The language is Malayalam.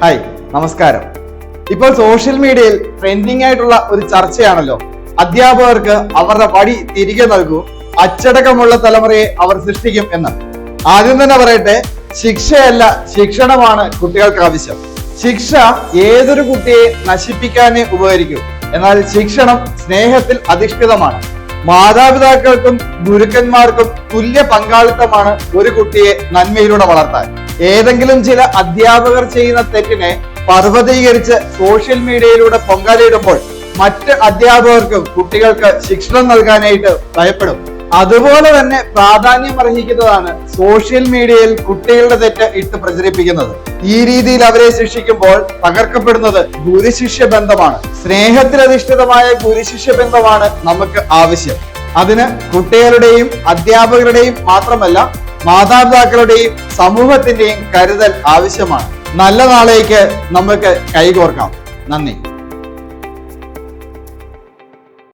ഹായ്, നമസ്കാരം. ഇപ്പോൾ സോഷ്യൽ മീഡിയയിൽ ട്രെൻഡിങ് ആയിട്ടുള്ള ഒരു ചർച്ചയാണല്ലോ, അധ്യാപകർക്ക് അവരുടെ വടി തിരികെ നൽകൂ, അച്ചടക്കമുള്ള തലമുറയെ അവർ സൃഷ്ടിക്കും എന്ന്. ആദ്യം തന്നെ പറയട്ടെ, ശിക്ഷയല്ല ശിക്ഷണമാണ് കുട്ടികൾക്ക് ആവശ്യം. ശിക്ഷ ഏതൊരു കുട്ടിയെ നശിപ്പിക്കാനേ ഉപകരിക്കൂ. എന്നാൽ ശിക്ഷണം സ്നേഹത്തിൽ അധിഷ്ഠിതമാണ്. മാതാപിതാക്കൾക്കും ഗുരുക്കന്മാർക്കും തുല്യ പങ്കാളിത്തമാണ് ഒരു കുട്ടിയെ നന്മയിലൂടെ വളർത്താൻ. ഏതെങ്കിലും ചില അധ്യാപകർ ചെയ്യുന്ന തെറ്റിനെ പർവ്വതീകരിച്ച് സോഷ്യൽ മീഡിയയിലൂടെ പൊങ്കാലയിടുമ്പോൾ മറ്റ് അധ്യാപകർക്കും കുട്ടികൾക്ക് ശിക്ഷണം നൽകാനായിട്ട് ഭയപ്പെടും. അതുപോലെ തന്നെ പ്രാധാന്യം അർഹിക്കുന്നതാണ് സോഷ്യൽ മീഡിയയിൽ കുട്ടികളുടെ തെറ്റ് ഇട്ട് പ്രചരിപ്പിക്കുന്നത്. ഈ രീതിയിൽ അവരെ ശിക്ഷിക്കുമ്പോൾ തകർക്കപ്പെടുന്നത് ഗുരുശിഷ്യ ബന്ധമാണ്. സ്നേഹത്തിലധിഷ്ഠിതമായ ഗുരുശിഷ്യ ബന്ധമാണ് നമുക്ക് ആവശ്യം. അതിന് കുട്ടികളുടെയും അധ്യാപകരുടെയും മാത്രമല്ല, മാതാപിതാക്കളുടെയും സമൂഹത്തിന്റെയും കരുതൽ ആവശ്യമാണ്. നല്ല നാളേക്ക് നമുക്ക് കൈകോർക്കാം. നന്ദി.